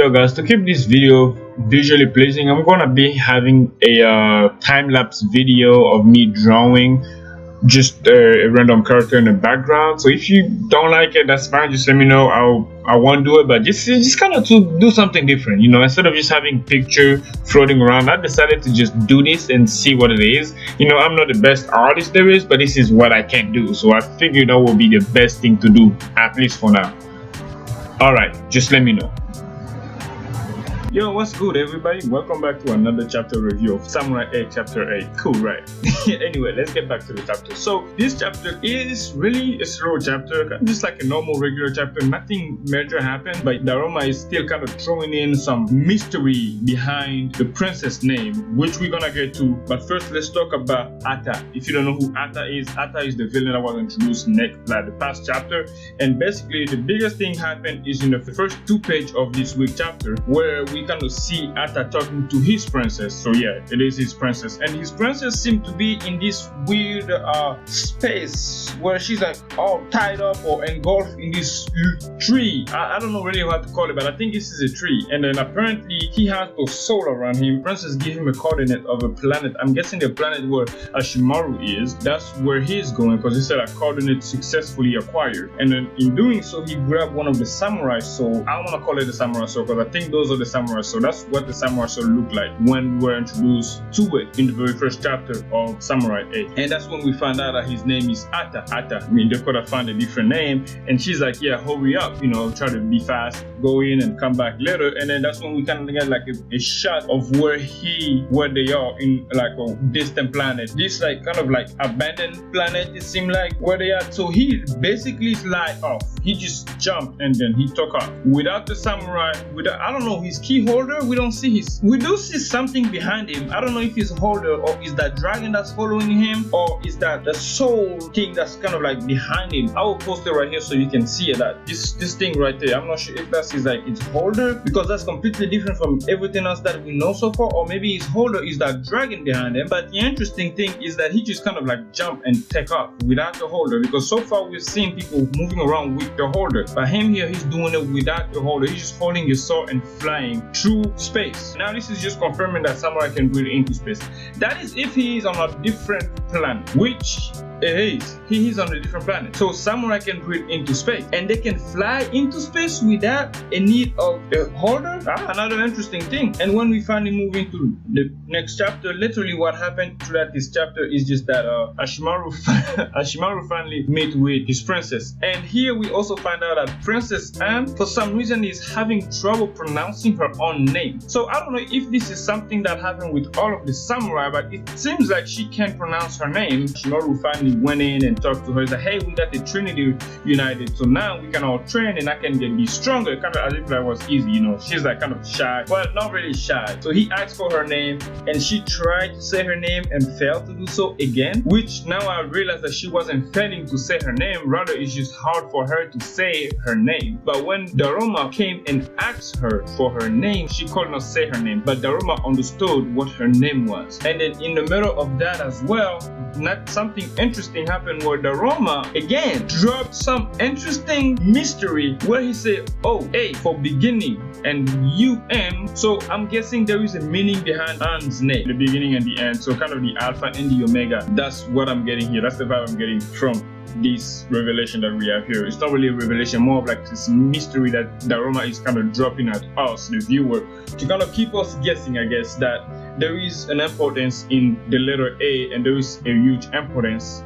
video, guys, to keep this video visually pleasing, I'm gonna be having a time-lapse video of me drawing just a random character in the background. So if you don't like it, that's fine, just let me know. I won't do it, but just kind of to do something different, you know. Instead of just having picture floating around, I decided to just do this and see what it is. You know, I'm not the best artist there is, but this is what I can do, so I figured that would be the best thing to do, at least for now. All right, just let me know. Yo, what's good, everybody? Welcome back to another chapter review of Samurai 8 chapter 8. Cool, right? Anyway, let's get back to the chapter. So this chapter is really a slow chapter, just like a normal regular chapter. Nothing major happened, but Daruma is still kind of throwing in some mystery behind the princess name, which we're gonna get to. But first, let's talk about Ata. If you don't know who Ata is the villain that was introduced next, like the past chapter. And basically, the biggest thing happened is in the first 2 pages of this week chapter, where we kind of see Ata talking to his princess. So yeah, it is his princess, and his princess seemed to be in this weird space where she's like all tied up or engulfed in this tree. I don't know really what to call it, but I think this is a tree. And then apparently he has the soul around him. Princess gave him a coordinate of a planet. I'm guessing the planet where Hachimaru is. That's where he's going, because he said a coordinate successfully acquired. And then in doing so, he grabbed one of the samurai soul. I don't want to call it the samurai soul, because I think those are the samurai. So that's what the samurai soul looked like when we were introduced to it in the very first chapter of Samurai 8. And that's when we found out that his name is Ata. I mean, they could have found a different name. And she's like, yeah, hurry up, you know, try to be fast, go in and come back later. And then that's when we kind of get like a shot of where they are in like a distant planet. This like kind of like abandoned planet, it seemed like, where they are. So he basically slid off. He just jumped and then he took off without the samurai, without, I don't know, his key holder. We don't see we do see something behind him. I don't know if it's holder or is that dragon that's following him, or is that the soul thing that's kind of like behind him. I will post it right here so you can see it. That this thing right there, I'm not sure if that's like its holder, because that's completely different from everything else that we know so far, or maybe his holder is that dragon behind him. But the interesting thing is that he just kind of like jump and take off without the holder, because so far we've seen people moving around with the holder, but him here, he's doing it without the holder. He's just holding his sword and flying through space. Now this is just confirming that samurai can breathe into space. That is if he is on a different planet, which he is on a different planet. So samurai can breathe into space, and they can fly into space without a need of a holder. Another interesting thing. And when we finally move into the next chapter, literally what happened throughout this chapter is just that Hachimaru finally meet with his princess. And here we also find out that Princess Anne, for some reason, is having trouble pronouncing her own name. So I don't know if this is something that happened with all of the samurai, but it seems like she can't pronounce her name. Hachimaru finally went in and talked to her. He's like, hey, we got the Trinity united, so now we can all train and I can be stronger. Kind of as if that was easy, you know. She's like kind of shy, well, not really shy. So he asked for her name, and she tried to say her name and failed to do so again, which now I realized that she wasn't failing to say her name, rather it's just hard for her to say her name. But when Daruma came and asked her for her name, she could not say her name, but Daruma understood what her name was. And then in the middle of that as well, not something interesting happened where Daruma again dropped some interesting mystery where he said, oh, A for beginning and UM. So I'm guessing there is a meaning behind Anne's name, the beginning and the end. So kind of the alpha and the omega. That's what I'm getting here. That's the vibe I'm getting from this revelation that we have here. It's not really a revelation, more of like this mystery that Daruma is kind of dropping at us, the viewer, to kind of keep us guessing, I guess, that there is an importance in the letter A, and there is a huge importance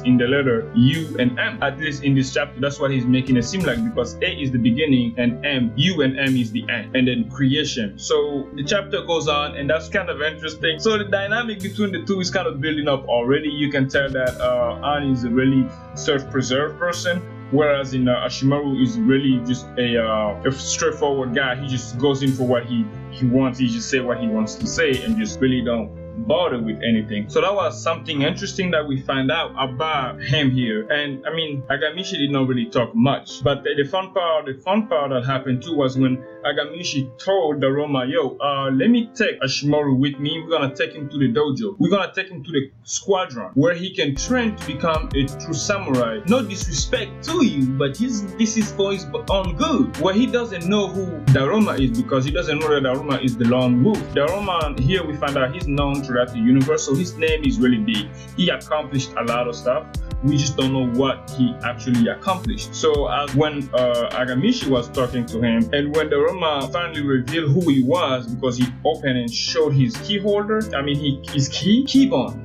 in the letter U and M. At least in this chapter, that's what he's making it seem like, because A is the beginning and U and M is the end, and then creation. So the chapter goes on, and that's kind of interesting. So the dynamic between the two is kind of building up already. You can tell that Anne is a really self-preserved person, whereas in Hachimaru is really just a straightforward guy. He just goes in for what he wants. He just say what he wants to say and just really don't bother with anything. So that was something interesting that we find out about him here. And I mean, Agamishi did not really talk much, but the fun part that happened too was when Agamishi told Daruma, yo, let me take Hachimaru with me. We're gonna take him to the dojo. We're gonna take him to the squadron where he can train to become a true samurai. No disrespect to you, but this is for his own good. Where he doesn't know who Daruma is because he doesn't know that Daruma is the lone wolf. Daruma, here we find out he's known throughout the universe, so his name is really big. He accomplished a lot of stuff. We just don't know what he actually accomplished. So when Agamishi was talking to him, and when Daruma finally revealed who he was, because he opened and showed his key holder, his keybone.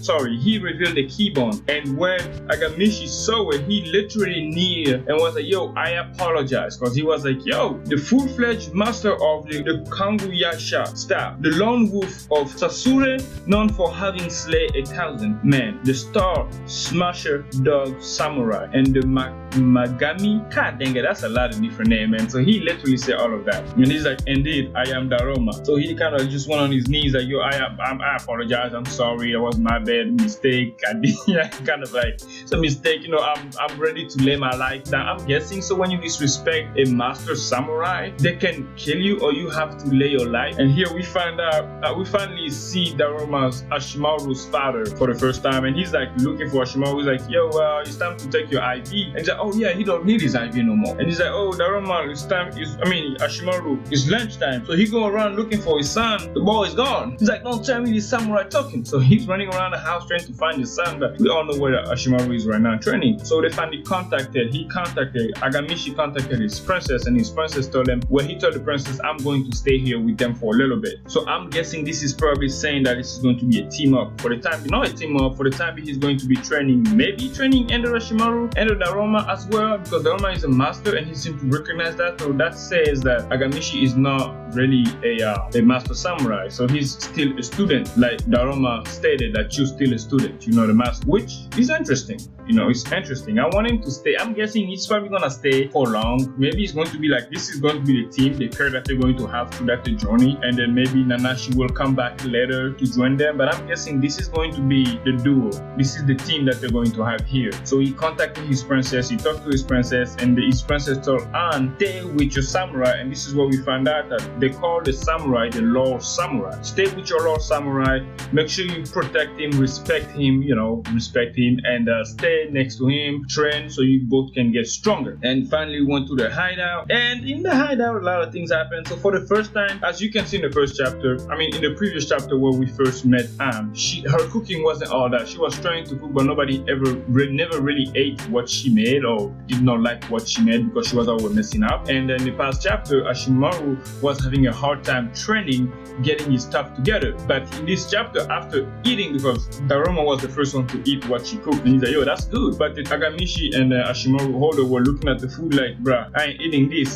Sorry, he revealed the keybone. And when Agamishi saw it, he literally kneeled and was like, yo, I apologize. Because he was like, yo, the full-fledged master of the Kanguyasha staff, the lone wolf of Sasure, known for having slain 1,000 men, the star smasher dog samurai, and the Magami. God dang it, that's a lot of different names, man. So he literally said all of that. And he's like, indeed, I am Daruma. So he kind of just went on his knees like, yo, I apologize, I'm sorry, that was my bad mistake. I did kind of like, it's a mistake, I'm ready to lay my life down. I'm guessing, so when you disrespect a master samurai, they can kill you or you have to lay your life. And here we find out, we finally see Daruma's Hachimaru's father for the first time, and he's like looking for Hachimaru. He's like, yo, it's time to take your IV. And he's like, oh yeah, he don't need his IV no more. And he's like, oh, Daruma, Hachimaru, it's lunchtime. So he go around looking for his son. The boy is gone. He's like, don't tell me this samurai talking. So he's running around the house trying to find his son, but we all know where Hachimaru is right now training. So they finally Agamishi contacted his princess, and his princess told him, well, he told the princess, I'm going to stay here with them for a little bit. So I'm guessing this is probably saying that this is going to be a team up. For the time being, he's going to be training Endo Hachimaru, Endo Daruma as well, because Daruma is a master and he seems to recognize that. So that says that Agamishi is not really a master samurai, so he's still a student, like Daruma stated that you're still a student, the master, which is interesting. It's interesting. I want him to stay. I'm guessing he's probably gonna stay for long. Maybe it's going to be like, this is going to be the team, the pair that they're going to have throughout the journey, and then maybe Nanashi will come back later to join them. But I'm guessing this is going to be the duo. This is the team that they're going to have here. So he contacted his princess, he talked to his princess, and his princess told Anne, stay with your samurai. And this is what we found out, that they call the samurai the Lord Samurai. Stay with your Lord Samurai. Make sure you protect him, respect him, and stay next to him, train, so you both can get stronger. And finally we went to the hideout, and in the hideout a lot of things happened. So for the first time, as you can see in the first chapter, in the previous chapter where we first met Anne, her cooking wasn't all that. She was trying to cook, but nobody never really ate what she made, or did not like what she made, because she was always messing up. And then the past chapter, Hachimaru was having a hard time training, getting his stuff together. But in this chapter, after eating, because Daruma was the first one to eat what she cooked, and he's like, yo, that's good. But the Agamishi and Hachimaru holder were looking at the food like, bruh, I ain't eating this.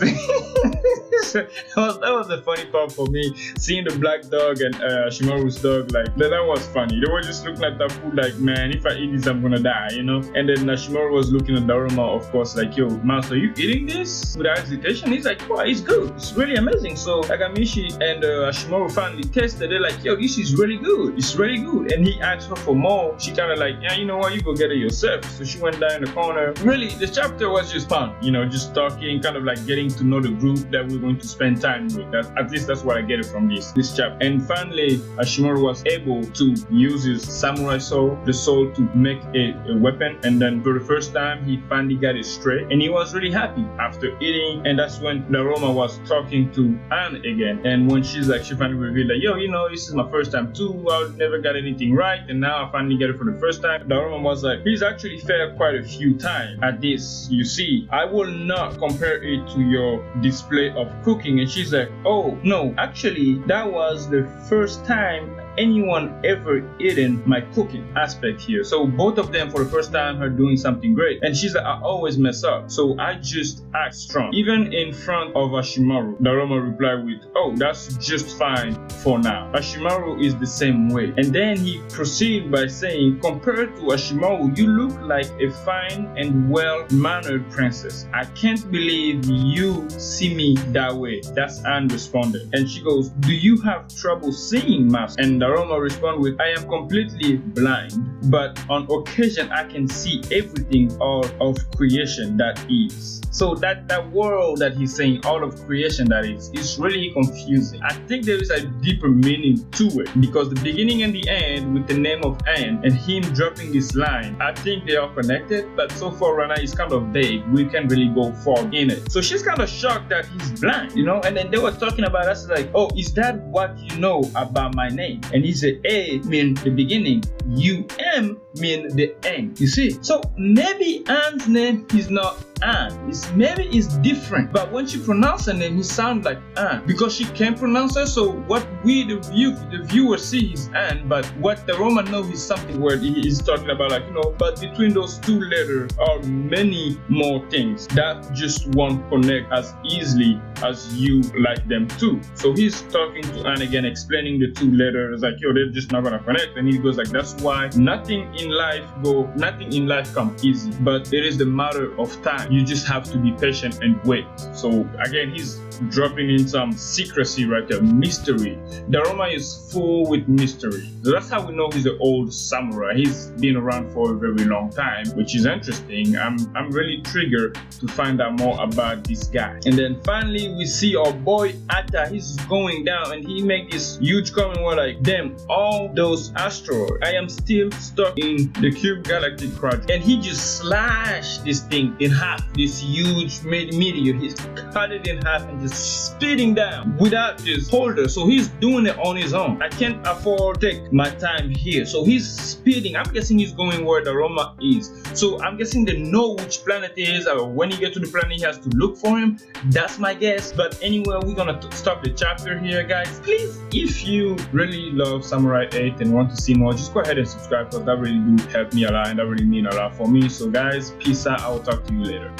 That was the funny part for me, seeing the black dog and Hachimaru's dog, like, that was funny. They were just looking at that food like, man, if I eat this, I'm gonna die, And then Hachimaru was looking at Daruma, of course, like, yo, master, you eating this? Without hesitation, he's like, wow, it's good. It's really amazing. So Agamishi and Hachimaru finally tasted it, like, yo, this is really good. It's really good. And he asked her for more. She kind of like, yeah, you know what, you go get it yourself. So she went down in the corner. Really, the chapter was just fun, just talking, kind of like getting to know the group that we're going to spend time with. At least that's what I get it from this chapter. And finally, Hachimaru was able to use his samurai sword, the sword, to make a weapon. And then for the first time, he finally got it straight, and he was really happy after eating. And that's when Daruma was talking to Anne again. And when she finally revealed that, yo, this is my first time too. I never got anything right, and now I finally get it for the first time. Daruma was like, he's actually failed quite a few times at this. You see, I will not compare it to your display of cooking. And she's like, oh no, actually that was the first time anyone ever eaten my cooking aspect here. So both of them for the first time are doing something great. And she's like, I always mess up, so I just act strong. Even in front of Hachimaru, Daruma replied with, oh, that's just fine for now. Hachimaru is the same way. And then he proceeded by saying, compared to Hachimaru, you look like a fine and well-mannered princess. I can't believe you see me that way. That's Anne responded. And she goes, do you have trouble seeing, Master? And Daruma responds with, I am completely blind, but on occasion I can see everything all of creation that is. So that world that he's saying, all of creation that is really confusing. I think there is a deeper meaning to it, because the beginning and the end with the name of Anne and him dropping this line, I think they are connected, but so far right now it's kind of vague. We can't really go far in it. So she's kind of shocked that he's blind, you know, and then they were talking about us like, oh, is that what you know about my name? And he said, A mean the beginning, U-M mean the end, you see? So maybe Anne's name is not Anne. Maybe it's different, but when she pronounces her name, it sounds like Anne because she can't pronounce her. So what we the viewer see is Anne, but what the Roman knows is something where he is talking about, like, you know, but between those two letters are many more things that just won't connect as easily as you like them to. So he's talking to Anne again, explaining the two letters, like, yo, they're just not gonna connect, and he goes like, that's why nothing in life comes easy, but it is the matter of time. You just have to be patient and wait. So again, he's dropping in some secrecy right there, mystery. Daruma is full with mystery. So that's how we know he's an old samurai. He's been around for a very long time, which is interesting. I'm really triggered to find out more about this guy. And then finally we see our boy Atta. He's going down and he make this huge comment where like, damn, all those asteroids, I am still stuck in the Cube Galactic Project. And he just slashed this thing in half, this huge meteor. He's cut it in half and just spitting down without his holder. So he's doing it on his own. I can't afford to take my time here. So he's speeding. I'm guessing he's going where the Roma is. So I'm guessing they know which planet it is, or when he gets to the planet he has to look for him. That's my guess. But anyway, we're gonna stop the chapter here, guys. Please, if you really love Samurai 8 and want to see more, just go ahead and subscribe, because that really do help me a lot and that really mean a lot for me. So guys, peace out. I will talk to you later.